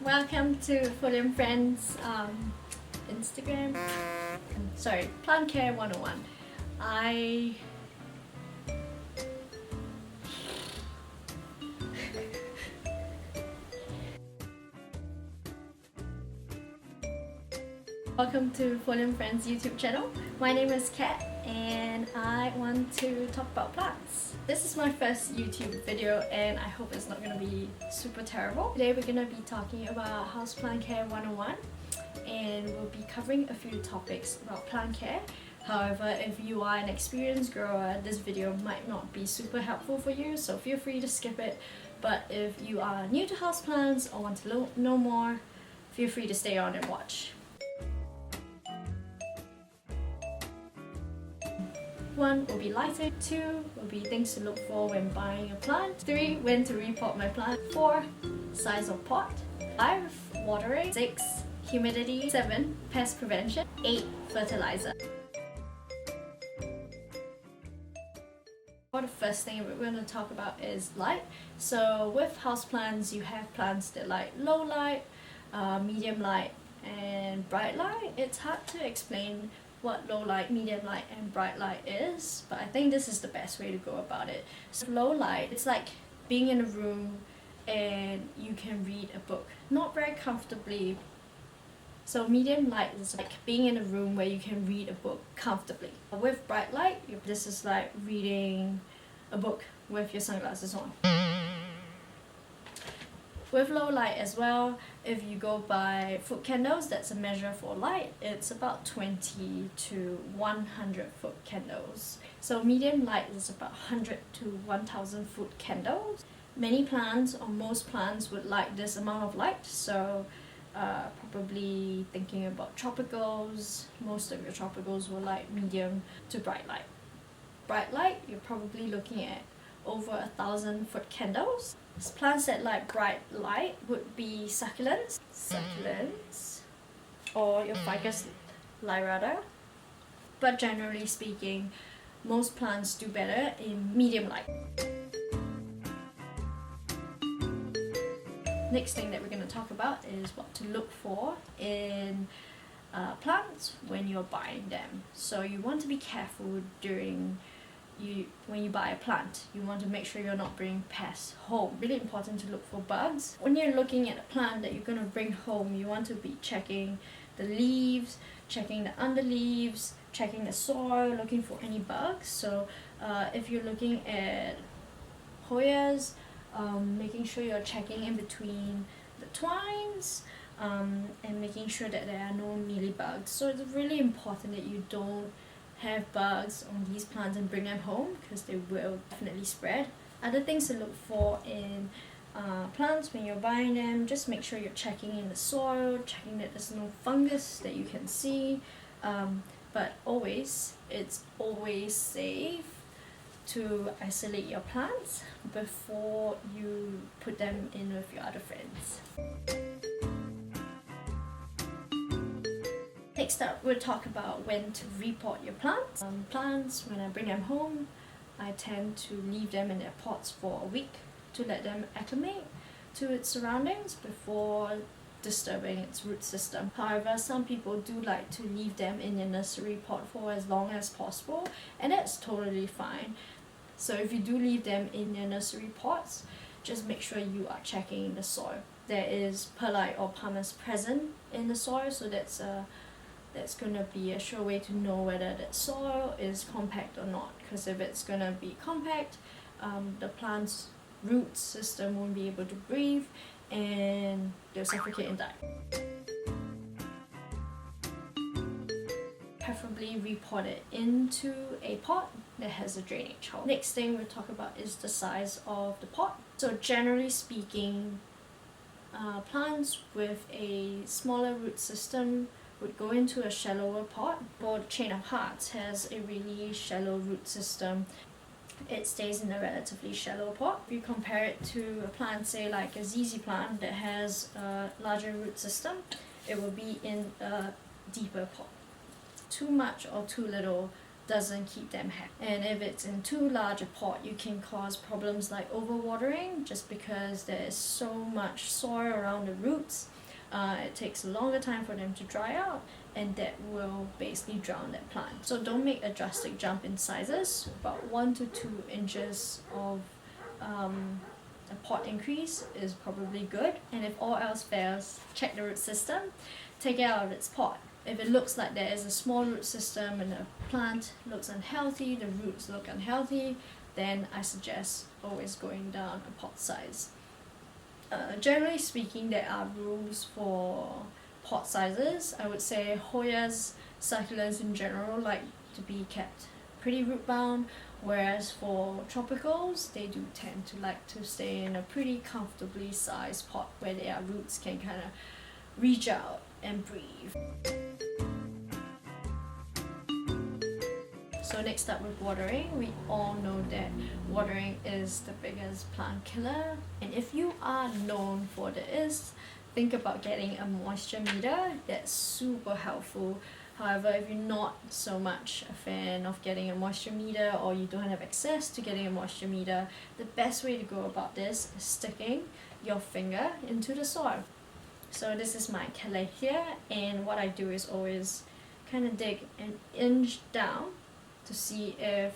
Welcome to Full Friends Instagram. Sorry, Plant Care 101. Welcome to Full Friends YouTube channel. My name is Kat and I want to talk about plants. This is my first YouTube video and I hope it's not going to be super terrible. Today we're going to be talking about Houseplant Care 101 and we'll be covering a few topics about plant care. However, if you are an experienced grower, this video might not be super helpful for you, so feel free to skip it. But if you are new to houseplants or want to know more, feel free to stay on and watch. 1 will be lighting, 2 will be things to look for when buying a plant, 3 when to repot my plant, 4 size of pot, 5 watering, 6 humidity, 7 pest prevention, 8 fertilizer. The first thing we're going to talk about is light. So with houseplants, you have plants that like low light, medium light and bright light. It's hard to explain what low light, medium light and bright light is, but I think this is the best way to go about it. So low light, it's like being in a room and you can read a book, not very comfortably. So medium light is like being in a room where you can read a book comfortably. With bright light, this is like reading a book with your sunglasses on. With low light as well, if you go by foot candles, that's a measure for light. It's about 20 to 100 foot candles. So medium light is about 100 to 1000 foot candles. Many plants or most plants would like this amount of light, so probably thinking about tropicals, most of your tropicals will like medium to bright light. Bright light, you're probably looking at over 1000 foot candles. Plants that like bright light would be succulents, or your ficus lyrata. But generally speaking, most plants do better in medium light. Next thing that we're going to talk about is what to look for in plants when you're buying them. So you want to be careful when you buy a plant. You want to make sure you're not bringing pests home. Really important to look for bugs. When you're looking at a plant that you're going to bring home, you want to be checking the leaves, checking the underleaves, checking the soil, looking for any bugs. So if you're looking at Hoyas, making sure you're checking in between the twines and making sure that there are no mealybugs. So it's really important that you don't have bugs on these plants and bring them home, because they will definitely spread. Other things to look for in plants when you're buying them, just make sure you're checking in the soil, checking that there's no fungus that you can see, but it's always safe to isolate your plants before you put them in with your other friends. Next up, we'll talk about when to repot your plants. Plants, when I bring them home, I tend to leave them in their pots for a week to let them acclimate to its surroundings before disturbing its root system. However, some people do like to leave them in their nursery pot for as long as possible, and that's totally fine. So if you do leave them in your nursery pots, just make sure you are checking the soil. There is perlite or pumice present in the soil, so that's going to be a sure way to know whether that soil is compact or not. Because if it's going to be compact, the plant's root system won't be able to breathe and they'll suffocate and die. Preferably repot it into a pot that has a drainage hole. Next thing we'll talk about is the size of the pot. So generally speaking, plants with a smaller root system would go into a shallower pot. Or Chain of Hearts has a really shallow root system. It stays in a relatively shallow pot. If you compare it to a plant, say like a ZZ plant that has a larger root system, it will be in a deeper pot. Too much or too little doesn't keep them happy. And if it's in too large a pot, you can cause problems like overwatering, just because there is so much soil around the roots. It takes a longer time for them to dry out, and that will basically drown that plant. So don't make a drastic jump in sizes. About 1 to 2 inches of a pot increase is probably good. And if all else fails, check the root system, take it out of its pot. If it looks like there is a small root system and the plant looks unhealthy, the roots look unhealthy, then I suggest always going down a pot size. Generally speaking, there are rules for pot sizes. I would say Hoyas, succulents in general, like to be kept pretty root bound, whereas for tropicals, they do tend to like to stay in a pretty comfortably sized pot where their roots can kind of reach out and breathe. So next up with watering, we all know that watering is the biggest plant killer, and if you are known for this, think about getting a moisture meter. That's super helpful. However, if you're not so much a fan of getting a moisture meter, or you don't have access to getting a moisture meter, the best way to go about this is sticking your finger into the soil. So this is my calathea, and what I do is always kind of dig an inch down to see if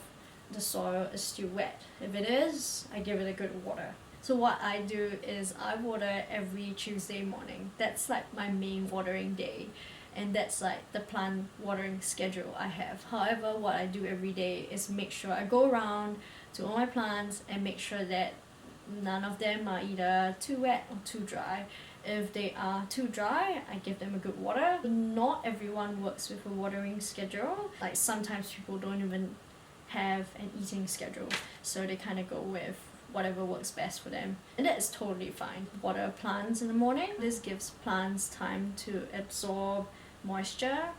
the soil is still wet. If it is, I give it a good water. So what I do is I water every Tuesday morning. That's like my main watering day, and that's like the plant watering schedule I have. However, what I do every day is make sure I go around to all my plants and make sure that none of them are either too wet or too dry. If they are too dry, I give them a good water. Not everyone works with a watering schedule. Like sometimes people don't even have an eating schedule, so they kind of go with whatever works best for them, and that is totally fine. Water plants in the morning. This gives plants time to absorb moisture,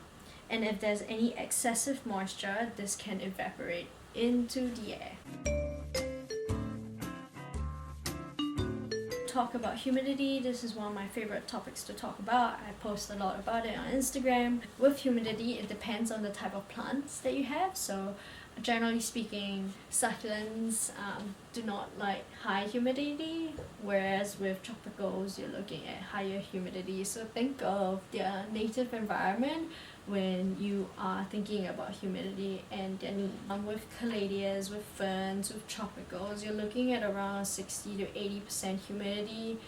and if there's any excessive moisture, this can evaporate into the air. Talk about humidity. This is one of my favorite topics to talk about. I post a lot about it on Instagram. With humidity, it depends on the type of plants that you have. So generally speaking, succulents do not like high humidity, whereas with tropicals, you're looking at higher humidity. So think of their native environment when you are thinking about humidity and their need. With caladias, with ferns, with tropicals, you're looking at around 60 to 80% humidity.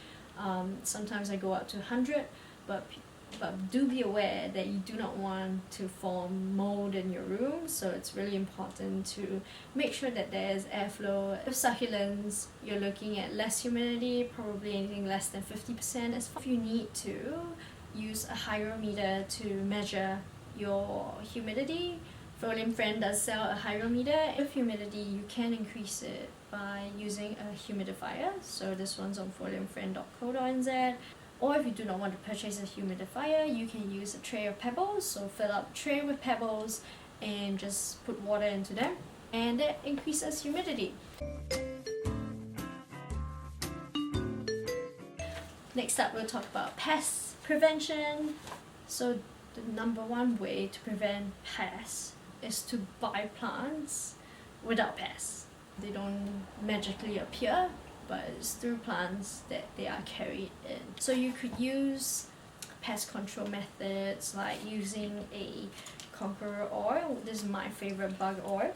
Sometimes I go up to 100, but do be aware that you do not want to form mold in your room, so it's really important to make sure that there's airflow. With succulents, you're looking at less humidity, probably anything less than 50%. If you need to use a hygrometer to measure your humidity, Fertilising Friend does sell a hygrometer. With humidity, you can increase it by using a humidifier. So this one's on fertilisingfriend.co.nz. Or if you do not want to purchase a humidifier, you can use a tray of pebbles. So fill up a tray with pebbles and just put water into them, and that increases humidity. Next up, we'll talk about pest prevention. So the number one way to prevent pests is to buy plants without pests. They don't magically appear, but it's through plants that they are carried in. So you could use pest control methods like using a conqueror oil. This is my favorite bug oil,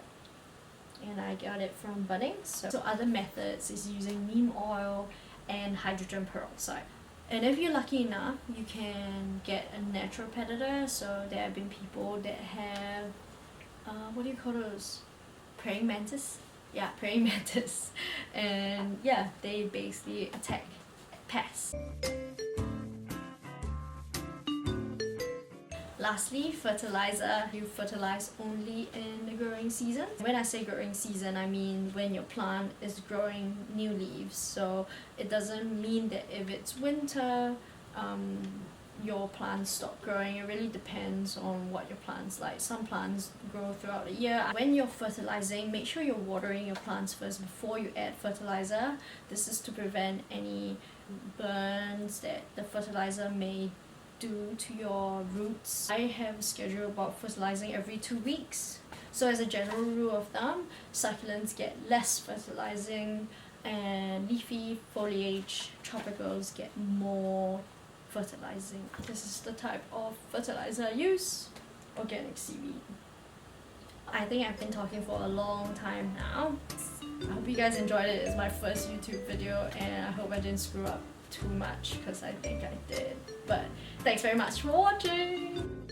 and I got it from Bunnings. So other methods is using neem oil and hydrogen peroxide. And if you're lucky enough, you can get a natural predator. So there have been people that have, what do you call those? Praying mantis? Yeah, praying mantis. And yeah, they basically attack pests. Lastly, fertilizer. You fertilize only in the growing season. When I say growing season, I mean when your plant is growing new leaves. So it doesn't mean that if it's winter, your plants stop growing. It really depends on what your plants like. Some plants grow throughout the year. When you're fertilizing, make sure you're watering your plants first before you add fertilizer. This is to prevent any burns that the fertilizer may do to your roots. I have a schedule about fertilizing every 2 weeks. So as a general rule of thumb, succulents get less fertilizing, and leafy, foliage, tropicals get more fertilizing. This is the type of fertilizer I use, organic seaweed. I think I've been talking for a long time now. I hope you guys enjoyed it. It's my first YouTube video and I hope I didn't screw up too much because I think I did. But thanks very much for watching!